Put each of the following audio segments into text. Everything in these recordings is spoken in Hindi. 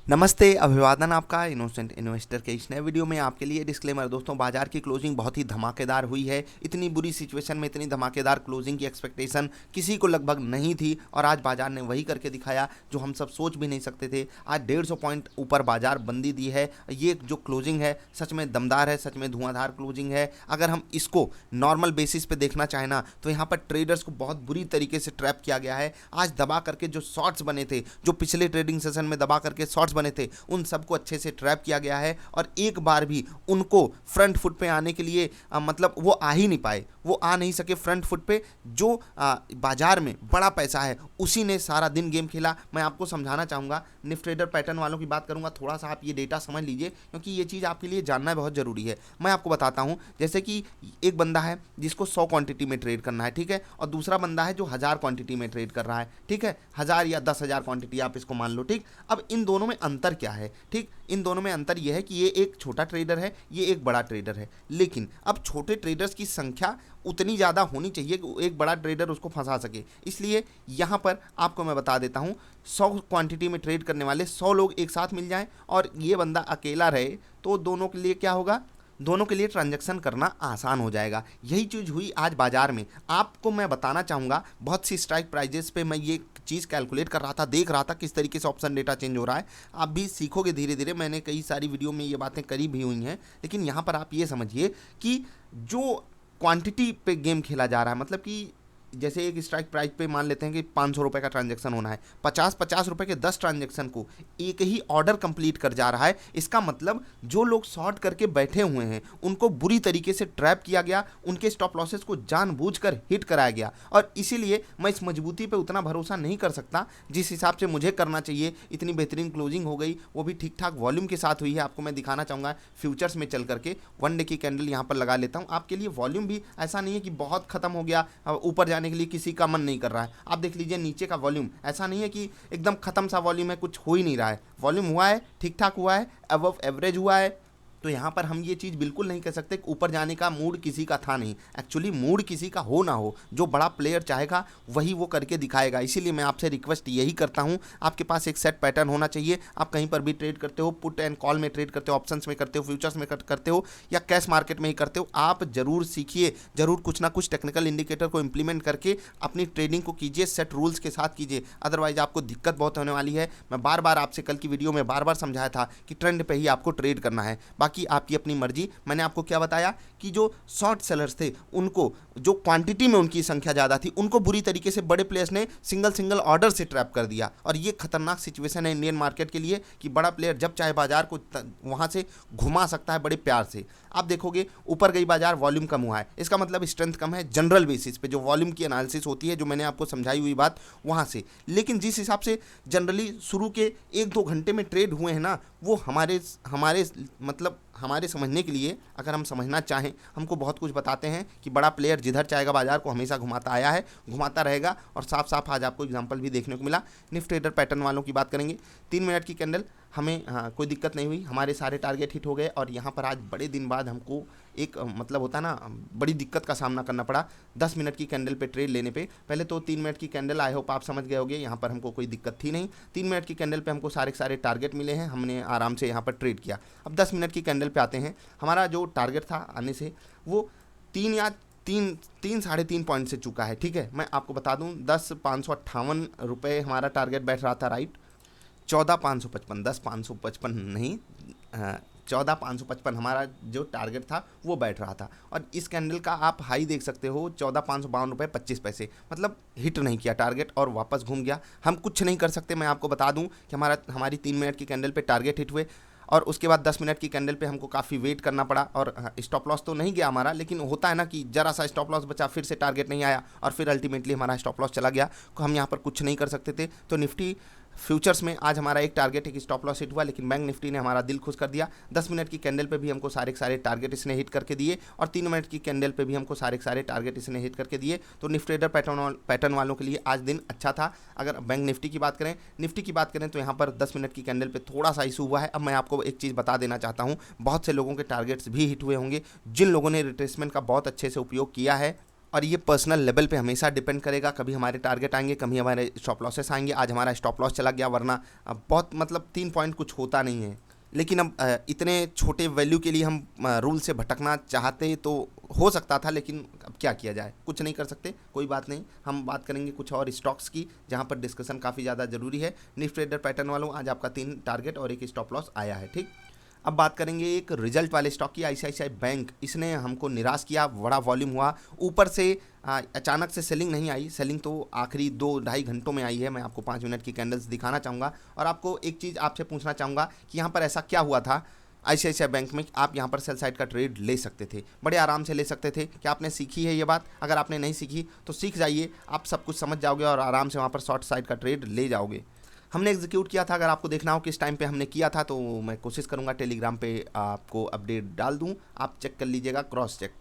नमस्ते, अभिवादन आपका इनोसेंट इन्वेस्टर के इस नए वीडियो में आपके लिए डिस्क्लेमर। दोस्तों, बाजार की क्लोजिंग बहुत ही धमाकेदार हुई है। इतनी बुरी सिचुएशन में इतनी धमाकेदार क्लोजिंग की एक्सपेक्टेशन किसी को लगभग नहीं थी और आज बाजार ने वही करके दिखाया जो हम सब सोच भी नहीं सकते थे। आज 150 पॉइंट ऊपर बाजार बंदी दी है। ये जो क्लोजिंग है सच में दमदार है, सच में धुआंधार क्लोजिंग है। अगर हम इसको नॉर्मल बेसिस पे देखना चाहें ना तो यहाँ पर ट्रेडर्स को बहुत बुरी तरीके से ट्रैप किया गया है। आज दबा करके जो शॉर्ट्स बने थे, जो पिछले ट्रेडिंग सेशन में दबा करके शॉर्ट्स बने थे, उन सबको अच्छे से ट्रैप किया गया है और एक बार भी उनको फ्रंट फुट पे आने के लिए मतलब वो आ ही नहीं पाए, वो आ नहीं सके फ्रंट फुट पे। जो बाजार में बड़ा पैसा है उसी ने सारा दिन गेम खेला। मैं आपको समझाना चाहूँगा, निफ्टी ट्रेडर पैटर्न वालों की बात करूँगा, थोड़ा सा आप ये डेटा समझ लीजिए क्योंकि ये चीज़ आपके लिए जानना बहुत ज़रूरी है। मैं आपको बताता हूँ, जैसे कि एक बंदा है जिसको 100 क्वांटिटी में ट्रेड करना है, ठीक है, और दूसरा बंदा है जो 1000 क्वांटिटी में ट्रेड कर रहा है, ठीक है, 1000 या 10,000 क्वांटिटी आप इसको मान लो, ठीक। अब इन दोनों में अंतर क्या है, ठीक, इन दोनों में अंतर यह है कि ये एक छोटा ट्रेडर है, ये एक बड़ा ट्रेडर है। लेकिन अब छोटे ट्रेडर्स की संख्या उतनी ज़्यादा होनी चाहिए कि एक बड़ा ट्रेडर उसको फंसा सके। इसलिए यहाँ पर आपको मैं बता देता हूँ, 100 क्वांटिटी में ट्रेड करने वाले 100 लोग एक साथ मिल जाएं और ये बंदा अकेला रहे तो दोनों के लिए क्या होगा, दोनों के लिए ट्रांजैक्शन करना आसान हो जाएगा। यही चीज़ हुई आज बाजार में। आपको मैं बताना चाहूँगा, बहुत सी स्ट्राइक प्राइजेस पे मैं ये चीज़ कैलकुलेट कर रहा था, देख रहा था किस तरीके से ऑप्शन डेटा चेंज हो रहा है। आप भी सीखोगे धीरे धीरे, मैंने कई सारी वीडियो में ये बातें करी भी हुई हैं। लेकिन यहाँ पर आप ये समझिए कि जो क्वांटिटी पे गेम खेला जा रहा है, मतलब कि जैसे एक स्ट्राइक प्राइस पे मान लेते हैं कि 500 रुपये का ट्रांजैक्शन होना है, 50-50 रुपये के 10 ट्रांजैक्शन को एक ही ऑर्डर कंप्लीट कर जा रहा है। इसका मतलब जो लोग शॉर्ट करके बैठे हुए हैं उनको बुरी तरीके से ट्रैप किया गया, उनके स्टॉप लॉसेस को जानबूझकर हिट कराया गया। और इसीलिए मैं इस मजबूती पे उतना भरोसा नहीं कर सकता जिस हिसाब से मुझे करना चाहिए। इतनी बेहतरीन क्लोजिंग हो गई, वो भी ठीक ठाक वॉल्यूम के साथ हुई है। आपको मैं दिखाना चाहूँगा फ्यूचर्स में चल करके, वन डे की कैंडल यहाँ पर लगा लेता हूँ आपके लिए। वॉल्यूम भी ऐसा नहीं है कि बहुत खत्म हो गया, ऊपर जाने के लिए किसी का मन नहीं कर रहा है। आप देख लीजिए नीचे का वॉल्यूम, ऐसा नहीं है कि एकदम खत्म सा वॉल्यूम है, कुछ हो ही नहीं रहा है। वॉल्यूम हुआ है, ठीक ठाक हुआ है, अबव एवरेज हुआ है। तो यहाँ पर हम ये चीज़ बिल्कुल नहीं कह सकते कि ऊपर जाने का मूड किसी का था नहीं। एक्चुअली मूड किसी का हो ना हो, जो बड़ा प्लेयर चाहेगा वही वो करके दिखाएगा। इसीलिए मैं आपसे रिक्वेस्ट यही करता हूँ, आपके पास एक सेट पैटर्न होना चाहिए। आप कहीं पर भी ट्रेड करते हो, पुट एंड कॉल में ट्रेड करते हो, ऑप्शंस में करते हो, फ्यूचर्स में करते हो या कैश मार्केट में ही करते हो, आप जरूर सीखिए, जरूर कुछ ना कुछ टेक्निकल इंडिकेटर को इंप्लीमेंट करके अपनी ट्रेडिंग को कीजिए, सेट रूल्स के साथ कीजिए। अदरवाइज आपको दिक्कत बहुत होने वाली है। मैं बार बार आपसे कल की वीडियो में बार बार समझाया था कि ट्रेंड पे ही आपको ट्रेड करना है, बाकी आपकी अपनी मर्जी। मैंने आपको क्या बताया कि जो शॉर्ट सेलर्स थे उनको, जो क्वांटिटी में उनकी संख्या ज़्यादा थी, उनको बुरी तरीके से बड़े प्लेयर्स ने सिंगल सिंगल ऑर्डर से ट्रैप कर दिया। और ये खतरनाक सिचुएशन है इंडियन मार्केट के लिए कि बड़ा प्लेयर जब चाहे बाजार को वहाँ से घुमा सकता है बड़े प्यार से। आप देखोगे ऊपर गई बाजार, वॉल्यूम कम हुआ है, इसका मतलब स्ट्रेंथ कम है जनरल बेसिस पे, जो वॉल्यूम की एनालिसिस होती है, जो मैंने आपको समझाई हुई बात वहाँ से। लेकिन जिस हिसाब से जनरली शुरू के 1-2 घंटे में ट्रेड हुए हैं ना, वो हमारे मतलब हमारे समझने के लिए, अगर हम समझना चाहें, हमको बहुत कुछ बताते हैं कि बड़ा प्लेयर जिधर चाहेगा बाजार को हमेशा घुमाता आया है, घुमाता रहेगा। और साफ साफ आज आपको एग्जांपल भी देखने को मिला। निफ्टी ट्रेडर पैटर्न वालों की बात करेंगे, 3 मिनट की कैंडल, हमें कोई दिक्कत नहीं हुई, हमारे सारे टारगेट हिट हो गए। और यहाँ पर आज बड़े दिन बाद हमको एक मतलब होता है ना, बड़ी दिक्कत का सामना करना पड़ा 10 मिनट की कैंडल पे ट्रेड लेने पे। पहले तो 3 मिनट की कैंडल, आई होप आप समझ गए होंगे, यहाँ पर हमको कोई दिक्कत थी नहीं। 3 मिनट की कैंडल पे हमको सारे सारे टारगेट मिले हैं, हमने आराम से यहाँ पर ट्रेड किया। अब 10 मिनट की कैंडल पे आते हैं। हमारा जो टारगेट था आने से वो 3 पॉइंट से चुका है, ठीक है। मैं आपको बता दूं, 10,558 रुपये हमारा टारगेट बैठ रहा था, राइट। 14,555, 10,555 नहीं, 14,555 हमारा जो टारगेट था वो बैठ रहा था। और इस कैंडल का आप हाई देख सकते हो, 14,552 रुपये 25 पैसे, मतलब हिट नहीं किया टारगेट और वापस घूम गया। हम कुछ नहीं कर सकते। मैं आपको बता दूं कि हमारी 3 मिनट की कैंडल पे टारगेट हिट हुए और उसके बाद 10 मिनट की कैंडल पे हमको काफ़ी वेट करना पड़ा। और स्टॉप लॉस तो नहीं गया हमारा, लेकिन होता है ना कि जरा सा स्टॉप लॉस बचा, फिर से टारगेट नहीं आया और फिर अल्टीमेटली हमारा स्टॉप लॉस चला गया। तो हम यहाँ पर कुछ नहीं कर सकते थे। तो निफ्टी फ्यूचर्स में आज हमारा एक टारगेट, एक स्टॉप लॉस हिट हुआ, लेकिन बैंक निफ्टी ने हमारा दिल खुश कर दिया। 10 मिनट की कैंडल पे भी हमको सारे सारे टारगेट इसने हिट करके दिए और 3 मिनट की कैंडल पे भी हमको सारे सारे टारगेट इसने हिट करके दिए। तो निफ्टी ट्रेडर पैटर्न वालों के लिए आज दिन अच्छा था। अगर बैंक निफ्टी की बात करें, निफ्टी की बात करें, तो यहाँ पर 10 मिनट की कैंडल पे थोड़ा सा इशू हुआ है। अब मैं आपको एक चीज़ बता देना चाहता हूँ, बहुत से लोगों के टारगेट्स भी हिट हुए होंगे जिन लोगों ने रिट्रेसमेंट का बहुत अच्छे से उपयोग किया है। और ये पर्सनल लेवल पे हमेशा डिपेंड करेगा, कभी हमारे टारगेट आएंगे, कभी हमारे स्टॉप लॉसेस आएंगे। आज हमारा स्टॉप लॉस चला गया, वरना बहुत मतलब 3 पॉइंट कुछ होता नहीं है। लेकिन अब इतने छोटे वैल्यू के लिए हम रूल से भटकना चाहते तो हो सकता था, लेकिन अब क्या किया जाए, कुछ नहीं कर सकते, कोई बात नहीं। हम बात करेंगे कुछ और स्टॉक्स की जहां पर डिस्कशन काफ़ी ज़्यादा ज़रूरी है। निफ्टी ट्रेडर पैटर्न वालों, आज आपका 3 टारगेट और 1 स्टॉप लॉस आया है, ठीक। अब बात करेंगे एक रिजल्ट वाले स्टॉक की, आईसीआईसीआई बैंक। इसने हमको निराश किया, बड़ा वॉल्यूम हुआ, ऊपर से अचानक से सेलिंग नहीं आई। सेलिंग तो आखिरी 2-2.5 घंटों में आई है। मैं आपको 5 मिनट की कैंडल्स दिखाना चाहूँगा और आपको एक चीज़ आपसे पूछना चाहूँगा कि यहाँ पर ऐसा क्या हुआ था आईसीआईसीआई बैंक में आप यहाँ पर सेल साइड का ट्रेड ले सकते थे, बड़े आराम से ले सकते थे। क्या आपने सीखी है ये बात? अगर आपने नहीं सीखी तो सीख जाइए, आप सब कुछ समझ जाओगे और आराम से वहाँ पर शॉर्ट साइड का ट्रेड ले जाओगे। हमने एग्जीक्यूट किया था, अगर आपको देखना हो किस टाइम पे हमने किया था तो मैं कोशिश करूंगा टेलीग्राम पे आपको अपडेट डाल दूं, आप चेक कर लीजिएगा, क्रॉस चेक।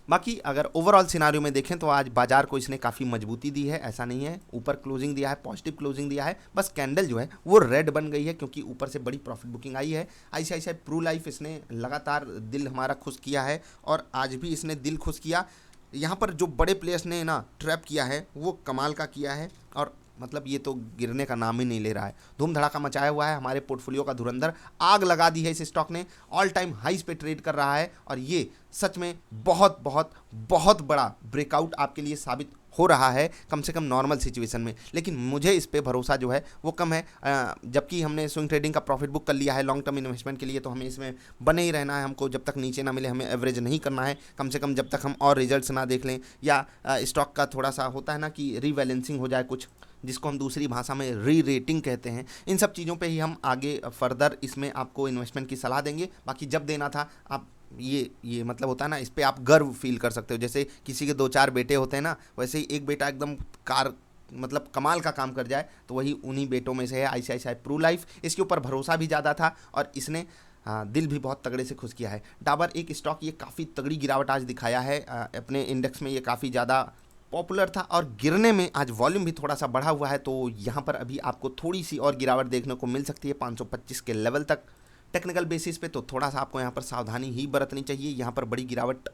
बाकी अगर ओवरऑल सिनारियो में देखें तो आज बाजार को इसने काफ़ी मजबूती दी है, ऐसा नहीं है। ऊपर क्लोजिंग दिया है, पॉजिटिव क्लोजिंग दिया है, बस कैंडल जो है वो रेड बन गई है क्योंकि ऊपर से बड़ी प्रॉफिट बुकिंग आई है। आईसीआईसीआई प्रू लाइफ इसने लगातार दिल हमारा खुश किया है और आज भी इसने दिल खुश किया। यहाँ पर जो बड़े प्लेयर्स ने ना ट्रैप किया है वो कमाल का किया है और मतलब ये तो गिरने का नाम ही नहीं ले रहा है, धूम धड़ाका मचाया हुआ है। हमारे पोर्टफोलियो का धुरंधर आग लगा दी है इस स्टॉक ने, ऑल टाइम हाइस पे ट्रेड कर रहा है और ये सच में बहुत बहुत बहुत बड़ा ब्रेकआउट आपके लिए साबित हो रहा है, कम से कम नॉर्मल सिचुएशन में। लेकिन मुझे इस पे भरोसा जो है वो कम है। जबकि हमने स्विंग ट्रेडिंग का प्रॉफिट बुक कर लिया है लॉन्ग टर्म इन्वेस्टमेंट के लिए, तो हमें इसमें बने ही रहना है। हमको जब तक नीचे ना मिले हमें एवरेज नहीं करना है, कम से कम जब तक हम और रिजल्ट्स ना देख लें या स्टॉक का थोड़ा सा होता है ना कि रीबैलेंसिंग हो जाए कुछ, जिसको हम दूसरी भाषा में री रेटिंग कहते हैं। इन सब चीज़ों पे ही हम आगे फर्दर इसमें आपको इन्वेस्टमेंट की सलाह देंगे। बाकी जब देना था आप ये मतलब होता है ना, इस पे आप गर्व फील कर सकते हो। जैसे किसी के 2-4 बेटे होते हैं ना, वैसे ही एक बेटा एकदम कार मतलब कमाल का काम कर जाए तो वही उन्हीं बेटों में से है आईसीआईसीआई प्रू लाइफ। इसके ऊपर भरोसा भी ज़्यादा था और इसने दिल भी बहुत तगड़े से खुश किया है। डाबर एक स्टॉक, ये काफ़ी तगड़ी गिरावट आज दिखाया है अपने इंडेक्स में, ये काफ़ी ज़्यादा पॉपुलर था और गिरने में आज वॉल्यूम भी थोड़ा सा बढ़ा हुआ है, तो यहाँ पर अभी आपको थोड़ी सी और गिरावट देखने को मिल सकती है 525 के लेवल तक। टेक्निकल बेसिस पे तो थोड़ा सा आपको यहाँ पर सावधानी ही बरतनी चाहिए। यहाँ पर बड़ी गिरावट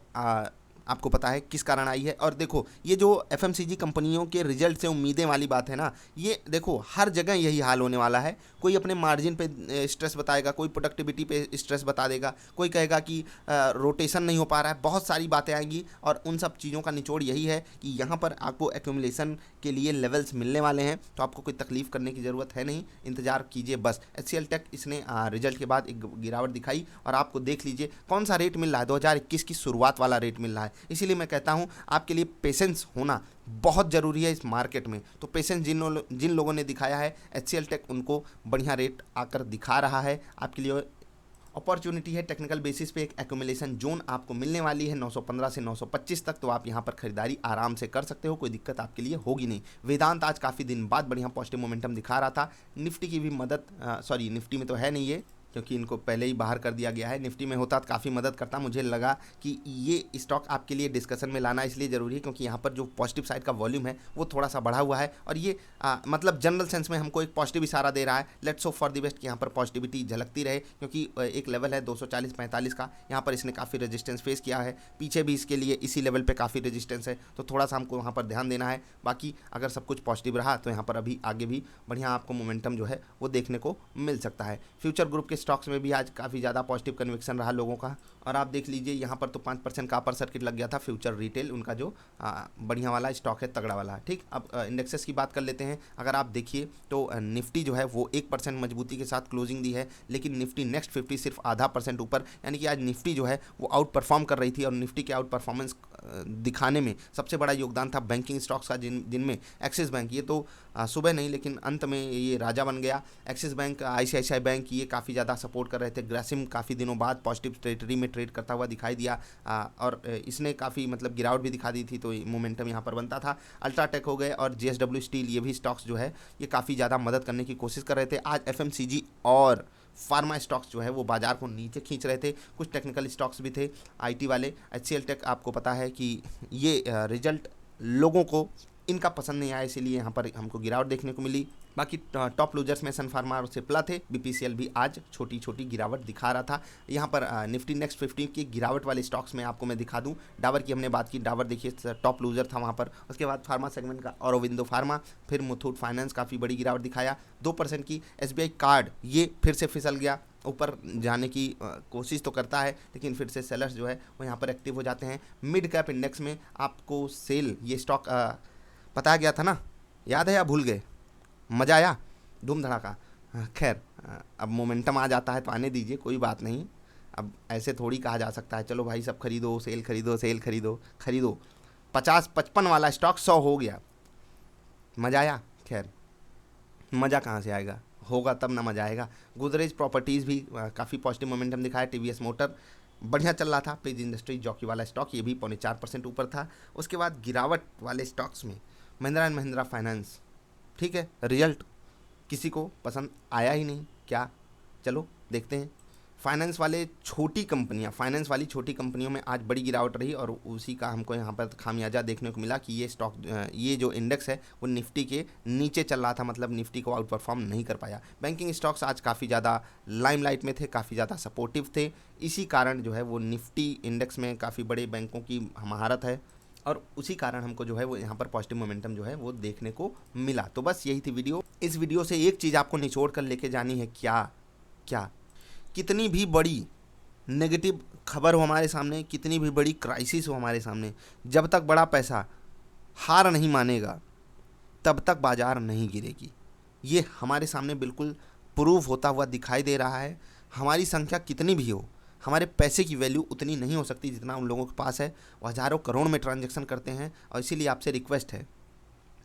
आपको पता है किस कारण आई है। और देखो ये जो एफएमसीजी कंपनियों के रिजल्ट से उम्मीदें वाली बात है ना, ये देखो हर जगह यही हाल होने वाला है। कोई अपने मार्जिन पे स्ट्रेस बताएगा, कोई प्रोडक्टिविटी पे स्ट्रेस बता देगा, कोई कहेगा कि रोटेशन नहीं हो पा रहा है, बहुत सारी बातें आएंगी। और उन सब चीज़ों का निचोड़ यही है कि यहाँ पर आपको एक्यूमुलेशन के लिए लेवल्स मिलने वाले हैं, तो आपको कोई तकलीफ करने की ज़रूरत है नहीं, इंतजार कीजिए बस। एचसीएल टेक इसने रिजल्ट के बाद एक गिरावट दिखाई और आपको देख लीजिए कौन सा रेट मिल रहा है, 2021 की शुरुआत वाला रेट मिल रहा है। इसीलिए मैं कहता हूँ आपके लिए पेशेंस होना बहुत ज़रूरी है इस मार्केट में। तो पेशेंस जिन लोगों ने दिखाया है एचसीएल टेक उनको बढ़िया रेट आकर दिखा रहा है। आपके लिए अपॉर्चुनिटी है, टेक्निकल बेसिस पे एक एक्यूमुलेशन जोन आपको मिलने वाली है 915 से 925 तक, तो आप यहाँ पर खरीदारी आराम से कर सकते हो, कोई दिक्कत आपके लिए होगी नहीं। वेदांत आज काफ़ी दिन बाद बढ़िया पॉजिटिव मोमेंटम दिखा रहा था। निफ्टी की भी मदद, सॉरी निफ्टी में तो है नहीं ये क्योंकि इनको पहले ही बाहर कर दिया गया है, निफ्टी में होता तो काफ़ी मदद करता। मुझे लगा कि ये स्टॉक आपके लिए डिस्कशन में लाना इसलिए ज़रूरी है क्योंकि यहाँ पर जो पॉजिटिव साइड का वॉल्यूम है वो थोड़ा सा बढ़ा हुआ है और ये मतलब जनरल सेंस में हमको एक पॉजिटिव इशारा दे रहा है। Let's hope for the best कि यहाँ पर पॉजिटिविटी झलकती रहे, क्योंकि एक लेवल है 240-45 का, यहाँ पर इसने काफ़ी रेजिस्टेंस फेस किया है, पीछे भी इसके लिए इसी लेवल पर काफ़ी रेजिस्टेंस है, तो थोड़ा सा हमको वहाँ पर ध्यान देना है। बाकी अगर सब कुछ पॉजिटिव रहा तो यहाँ पर अभी आगे भी बढ़िया आपको मोमेंटम जो है वो देखने को मिल सकता है। फ्यूचर ग्रुप के स्टॉक्स में भी आज काफ़ी ज़्यादा पॉजिटिव कन्विक्शन रहा लोगों का और आप देख लीजिए यहाँ पर तो 5% का अपर सर्किट लग गया था फ्यूचर रिटेल, उनका जो बढ़िया वाला स्टॉक है, तगड़ा वाला। ठीक, अब इंडेक्सेस की बात कर लेते हैं। अगर आप देखिए तो निफ्टी जो है वो 1% मजबूती के साथ क्लोजिंग दी है, लेकिन निफ्टी नेक्स्ट 50 सिर्फ ½ % ऊपर, यानी कि आज निफ्टी जो है वो आउट परफॉर्म कर रही थी। और निफ्टी के आउट परफॉर्मेंस दिखाने में सबसे बड़ा योगदान था बैंकिंग स्टॉक्स का, जिनमें एक्सिस बैंक, ये तो सुबह नहीं लेकिन अंत में ये राजा बन गया। एक्सिस बैंक, आईसीआईसीआई बैंक ये काफ़ी ज़्यादा सपोर्ट कर रहे थे। ग्रासिम काफ़ी दिनों बाद पॉजिटिव टेरिटरी में ट्रेड करता हुआ दिखाई दिया और इसने काफ़ी मतलब गिरावट भी दिखा दी थी, तो मोमेंटम यहाँ पर बनता था। अल्ट्राटेक हो गए और जेएसडब्ल्यू स्टील, ये भी स्टॉक्स जो है ये काफ़ी ज़्यादा मदद करने की कोशिश कर रहे थे। आज एफएमसीजी और फार्मा स्टॉक्स जो है वो बाजार को नीचे खींच रहे थे। कुछ टेक्निकल स्टॉक्स भी थे आईटी वाले। एचसीएल टेक आपको पता है कि ये रिजल्ट लोगों को इनका पसंद नहीं आया, इसीलिए यहाँ पर हमको गिरावट देखने को मिली। बाकी टॉप लूजर्स में सन फार्मा और सिप्ला थे। बीपीसीएल भी आज छोटी छोटी गिरावट दिखा रहा था। यहाँ पर निफ्टी नेक्स्ट 50 की गिरावट वाले स्टॉक्स में आपको मैं दिखा दूँ। डाबर की हमने बात की, डाबर देखिए टॉप लूजर था वहाँ पर। उसके बाद फार्मा सेगमेंट का औरोबिंदो फार्मा, फिर मुथूट फाइनेंस काफ़ी बड़ी गिरावट दिखाया 2% की। एसबीआई कार्ड ये फिर से फिसल गया, ऊपर जाने की कोशिश तो करता है लेकिन फिर से सेलर्स जो है वो यहाँ पर एक्टिव हो जाते हैं। मिड कैप इंडेक्स में आपको सेल ये स्टॉक बताया गया था ना, याद है या भूल गए? मज़ा आया, धूम धड़ाका। खैर अब मोमेंटम आ जाता है तो आने दीजिए, कोई बात नहीं। अब ऐसे थोड़ी कहा जा सकता है चलो भाई सब खरीदो, सेल खरीदो, सेल खरीदो, खरीदो। 50-55 वाला स्टॉक 100 हो गया, मज़ा आया? खैर मज़ा कहाँ से आएगा, होगा तब ना मज़ा आएगा। गोदरेज प्रॉपर्टीज़ भी काफ़ी पॉजिटिव मोमेंटम दिखाया। टीवीएस मोटर बढ़िया चल रहा था। पेज इंडस्ट्री जॉकी वाला स्टॉक ये भी 4.25% ऊपर था। उसके बाद गिरावट वाले स्टॉक्स में महिंद्रा एंड महिंद्रा फाइनेंस, ठीक है, रिजल्ट किसी को पसंद आया ही नहीं क्या, चलो देखते हैं। फाइनेंस वाले छोटी कंपनियां, फाइनेंस वाली छोटी कंपनियों में आज बड़ी गिरावट रही और उसी का हमको यहाँ पर खामियाजा देखने को मिला कि ये स्टॉक, ये जो इंडेक्स है वो निफ्टी के नीचे चल रहा था, मतलब निफ्टी को आउट परफॉर्म नहीं कर पाया। बैंकिंग स्टॉक्स आज काफ़ी ज़्यादा लाइमलाइट में थे, काफ़ी ज़्यादा सपोर्टिव थे। इसी कारण जो है वो निफ्टी इंडेक्स में काफ़ी बड़े बैंकों की महारत है और उसी कारण हमको जो है वो यहाँ पर पॉजिटिव मोमेंटम जो है वो देखने को मिला। तो बस यही थी वीडियो। इस वीडियो से एक चीज़ आपको निचोड़ कर लेके जानी है, क्या कितनी भी बड़ी नेगेटिव खबर हो हमारे सामने, कितनी भी बड़ी क्राइसिस हो हमारे सामने, जब तक बड़ा पैसा हार नहीं मानेगा तब तक बाजार नहीं गिरेगी। ये हमारे सामने बिल्कुल प्रूव होता हुआ दिखाई दे रहा है। हमारी संख्या कितनी भी हो, हमारे पैसे की वैल्यू उतनी नहीं हो सकती जितना उन लोगों के पास है। वो हज़ारों करोड़ में ट्रांजैक्शन करते हैं और इसीलिए आपसे रिक्वेस्ट है,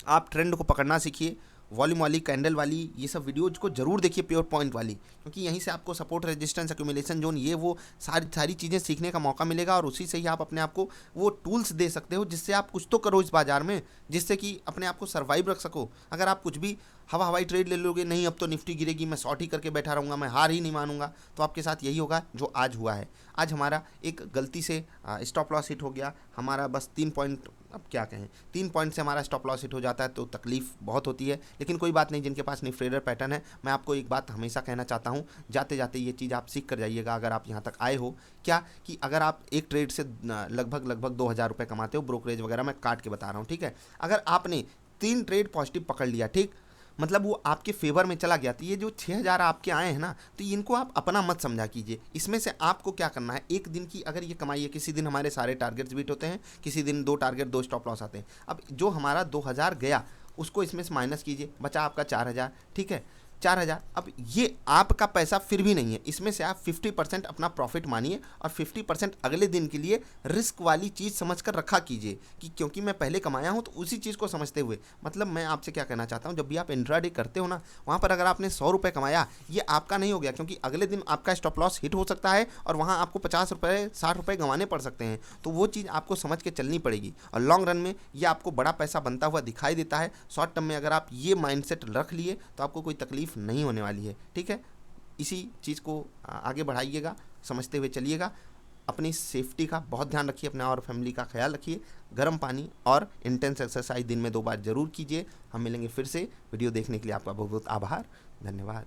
आप ट्रेंड को पकड़ना सीखिए। वॉल्यूम वाली, कैंडल वाली ये सब वीडियोज को जरूर देखिए, प्योर पॉइंट वाली, क्योंकि यहीं से आपको सपोर्ट, रेजिस्टेंस, एक्यूमुलेशन जोन, ये वो सारी चीज़ें सीखने का मौका मिलेगा और उसी से ही आप अपने आप को वो टूल्स दे सकते हो जिससे आप कुछ तो करो इस बाजार में, जिससे कि अपने आप को सर्वाइव रख सको। अगर आप कुछ भी हवाई ट्रेड ले लोगे, नहीं अब तो निफ्टी गिरेगी, मैं शॉर्ट ही करके बैठा रहूँगा, मैं हार ही नहीं मानूंगा, तो आपके साथ यही होगा जो आज हुआ है। आज हमारा एक गलती से स्टॉप लॉस हिट हो गया, हमारा बस 3 पॉइंट, अब क्या कहें, 3 पॉइंट से हमारा स्टॉप लॉस हिट हो जाता है तो तकलीफ बहुत होती है। लेकिन कोई बात नहीं, जिनके पास निफ्टी ट्रेडर पैटर्न है, मैं आपको एक बात हमेशा कहना चाहता हूँ, जाते जाते ये चीज़ आप सीख कर जाइएगा। अगर आप यहाँ तक आए हो, क्या कि अगर आप एक ट्रेड से लगभग 2000 रुपये कमाते हो, ब्रोकरेज वगैरह मैं काट के बता रहा हूँ, ठीक है, अगर आपने 3 ट्रेड पॉजिटिव पकड़ लिया, ठीक, मतलब वो आपके फेवर में चला गया, तो ये जो 6000 आपके आए हैं ना, तो इनको आप अपना मत समझा कीजिए। इसमें से आपको क्या करना है, एक दिन की अगर ये कमाई है, किसी दिन हमारे सारे टारगेट्स बीट होते हैं, किसी दिन 2 टारगेट 2 स्टॉप लॉस आते हैं। अब जो हमारा 2000 गया उसको इसमें से माइनस कीजिए, बचा आपका 4000, ठीक है, 4000। अब ये आपका पैसा फिर भी नहीं है, इसमें से आप 50% अपना प्रॉफिट मानिए और 50% अगले दिन के लिए रिस्क वाली चीज़ समझकर रखा कीजिए कि क्योंकि मैं पहले कमाया हूँ, तो उसी चीज़ को समझते हुए, मतलब मैं आपसे क्या कहना चाहता हूँ, जब भी आप इंट्राडे करते हो ना, वहाँ पर अगर आपने 100 रुपये कमाया, ये आपका नहीं हो गया, क्योंकि अगले दिन आपका स्टॉप लॉस हिट हो सकता है और वहाँ आपको 50 रुपये 60 रुपये गंवाने पड़ सकते हैं। तो वो चीज़ आपको समझ के चलनी पड़ेगी और लॉन्ग रन में ये आपको बड़ा पैसा बनता हुआ दिखाई देता है। शॉर्ट टर्म में अगर आप ये माइंडसेट रख लिए तो आपको कोई तकलीफ नहीं होने वाली है, ठीक है। इसी चीज़ को आगे बढ़ाइएगा, समझते हुए चलिएगा। अपनी सेफ्टी का बहुत ध्यान रखिए, अपना और फैमिली का ख्याल रखिए। गर्म पानी और इंटेंस एक्सरसाइज दिन में 2 बार जरूर कीजिए। हम मिलेंगे फिर से। वीडियो देखने के लिए आपका बहुत बहुत आभार, धन्यवाद।